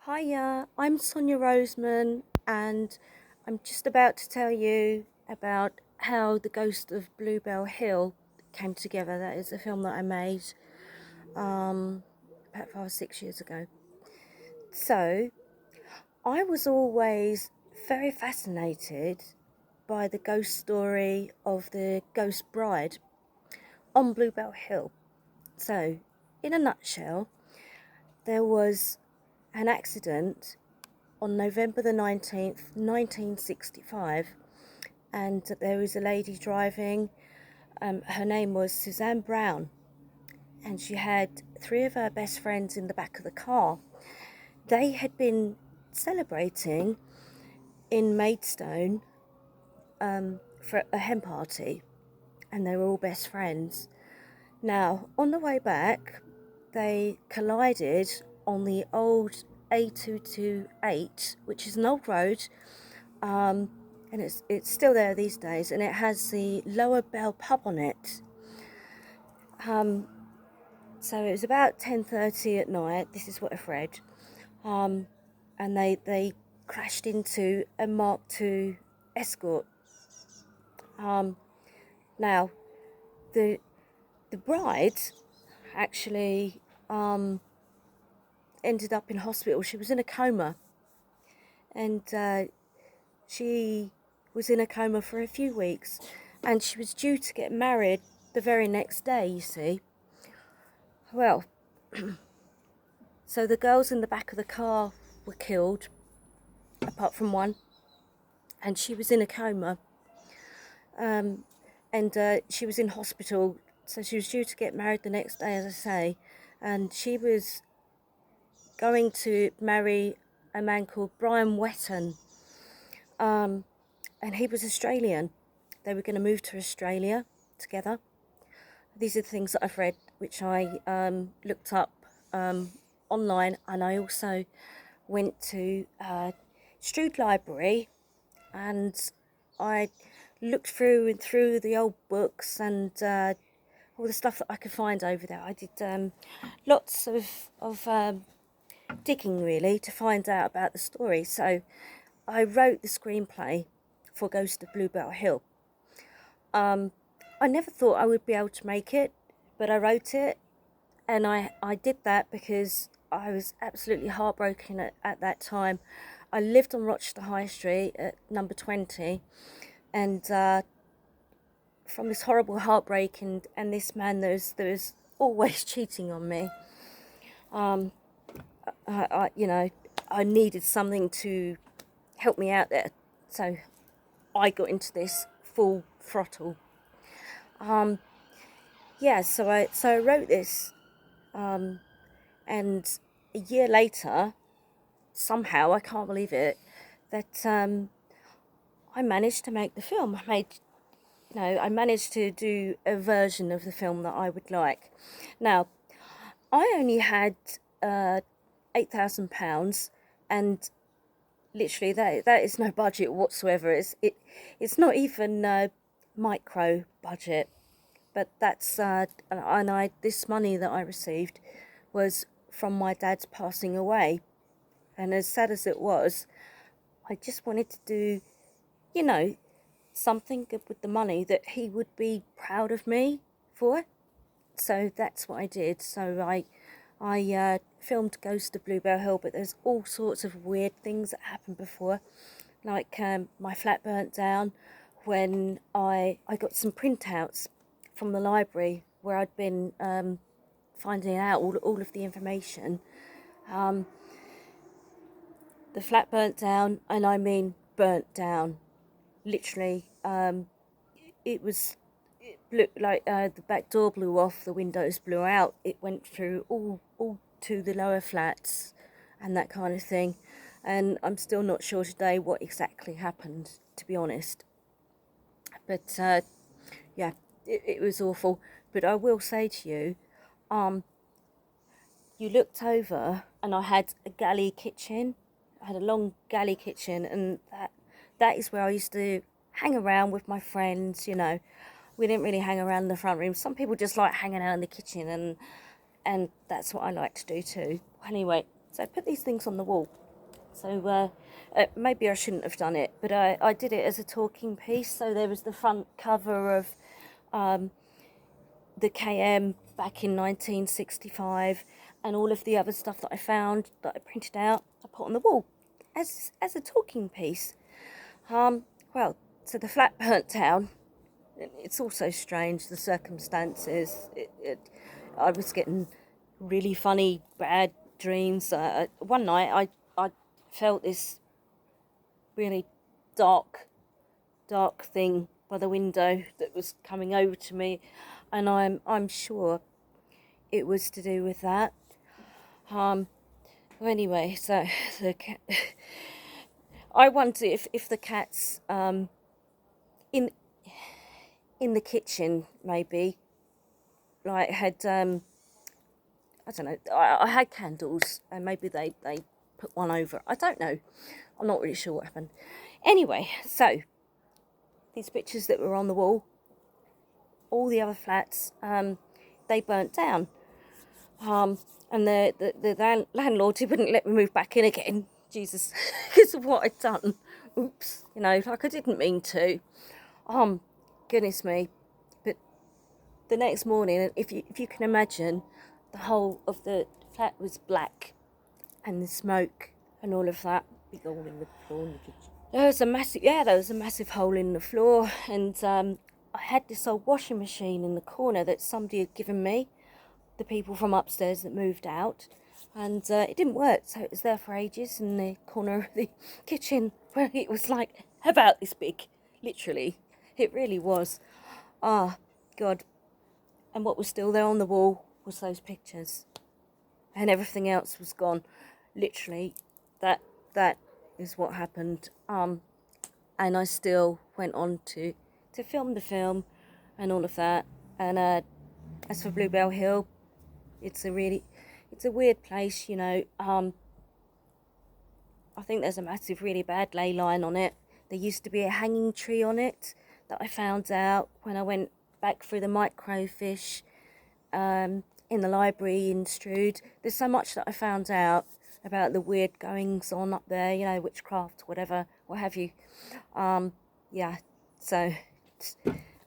Hiya, I'm Sonia Roseman, and I'm just about to tell you about how The Ghost of Bluebell Hill came together. That is a film that I made about 5 or 6 years ago. So, I was always very fascinated by the ghost story of the ghost bride on Bluebell Hill. So, in a nutshell, there was an accident on November the 19th, 1965, and there was a lady driving. Her name was Suzanne Brown, and she had three of her best friends in the back of the car. They had been celebrating in Maidstone for a hen party, and they were all best friends. Now, on the way back, they collided on the old A228, which is an old road, and it's still there these days, and it has the Lower Bell pub on it. So it was about 10:30 at night. This is what I've read, and they crashed into a Mark II Escort. Now the the bride actually ended up in hospital. She was in a coma, and she was in a coma for a few weeks, and she was due to get married the very next day, you see. Well, so the girls in the back of the car were killed, apart from one, and she was in a coma, and she was in hospital, so she was due to get married the next day, as I say, and she was going to marry a man called Brian Wetton, and he was Australian. They were going to move to Australia together. These are the things that I've read, which I looked up online, and I also went to Strood Library, and I looked through and through the old books and all the stuff that I could find over there. I did lots of digging, really, to find out about the story. So I wrote the screenplay for Ghost of Bluebell Hill. I never thought I would be able to make it, but I wrote it, and I did that because I was absolutely heartbroken at that time. I lived on Rochester High Street at number 20, and from this horrible heartbreak and this man that was always cheating on me, I needed something to help me out there. So I got into this full throttle. So I wrote this, and a year later, somehow, I can't believe it, that I managed to make the film. I managed to do a version of the film that I would like. Now, I only had £8,000, and literally that is no budget whatsoever. It's not even micro budget, but that's this money that I received was from my dad's passing away, and as sad as it was, I just wanted to do, you know, something good with the money that he would be proud of me for. So that's what I did. So I filmed Ghost of Bluebell Hill, but there's all sorts of weird things that happened before, like my flat burnt down when I got some printouts from the library where I'd been finding out all of the information. The flat burnt down, and I mean burnt down, literally. It blew, like the back door blew off, the windows blew out, it went through all to the lower flats and that kind of thing. And I'm still not sure today what exactly happened, to be honest. But yeah, it was awful. But I will say to you, you looked over and I had a galley kitchen. I had a long galley kitchen, and that is where I used to hang around with my friends, We didn't really hang around in the front room. Some people just like hanging out in the kitchen, and that's what I like to do too. Anyway, So I put these things on the wall. So maybe I shouldn't have done it, but I did it as a talking piece. So there was the front cover of the KM back in 1965, and all of the other stuff that I found that I printed out, I put on the wall as a talking piece. Well, so the flat burnt down. It's also strange, the circumstances. I was getting really funny, bad dreams. One night I felt this really dark thing by the window that was coming over to me, and I'm sure it was to do with that. Well, anyway, so the cat. I wonder if the cat's in the kitchen, maybe, like, had I don't know. I had candles, and maybe they put one over. I don't know. I'm not really sure what happened. Anyway, so these pictures that were on the wall, all the other flats, they burnt down. And the landlord, he wouldn't let me move back in again. Jesus, because of what I'd done. Oops, like I didn't mean to. Goodness me. But the next morning, if you can imagine, the whole of the flat was black, and the smoke and all of that. Big hole in the floor in the kitchen. There was a massive hole in the floor, and I had this old washing machine in the corner that somebody had given me, the people from upstairs that moved out, and it didn't work, so it was there for ages in the corner of the kitchen, where it was like about this big, literally. It really was. God. And what was still there on the wall was those pictures, and everything else was gone. Literally, that is what happened. And I still went on to film the film and all of that. And as for Bluebell Hill, it's a weird place, I think there's a massive, really bad ley line on it. There used to be a hanging tree on it that I found out when I went back through the microfiche in the library in Strood. There's so much that I found out about the weird goings on up there, witchcraft, whatever, what have you. Yeah, so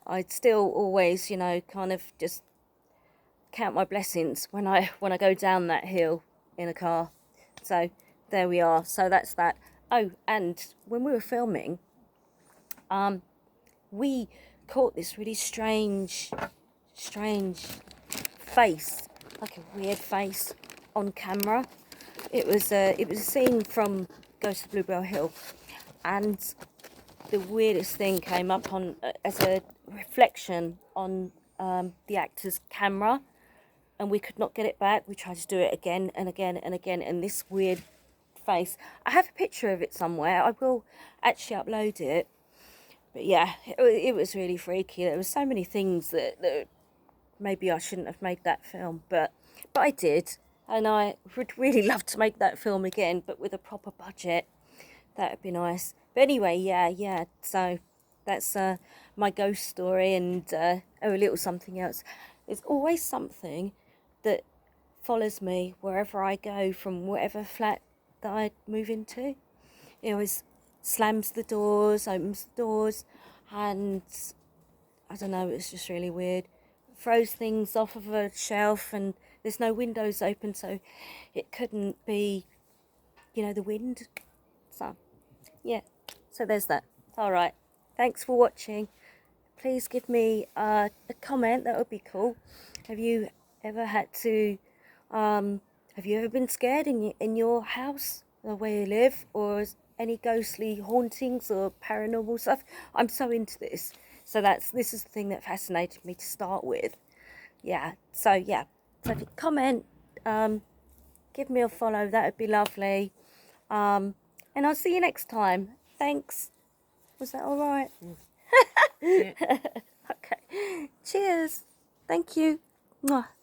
I'd still always, kind of just count my blessings when I go down that hill in a car. So there we are. So that's that. Oh, and when we were filming, we caught this really strange face, like a weird face on camera. It was a scene from Ghost of Bluebell Hill, and the weirdest thing came up on as a reflection on the actor's camera, and we could not get it back. We tried to do it again and again and again, and this weird face. I have a picture of it somewhere. I will actually upload it. But yeah, it was really freaky. There were so many things that maybe I shouldn't have made that film, but I did, and I would really love to make that film again, but with a proper budget. That would be nice. But anyway, yeah. So that's my ghost story, and a little something else. There's always something that follows me wherever I go, from whatever flat that I move into. It always slams the doors, opens the doors, and I don't know, it's just really weird. Throws things off of a shelf, and there's no windows open, so it couldn't be, the wind. So, yeah, so there's that. All right, thanks for watching. Please give me a comment, that would be cool. Have you ever had to, have you ever been scared in your house, the way you live, or any ghostly hauntings or paranormal stuff? I'm so into this. So this is the thing that fascinated me to start with. Yeah, so if you comment, give me a follow, that would be lovely. And I'll see you next time. Thanks. Was that all right? Yeah. Okay. Cheers. Thank you. Mwah.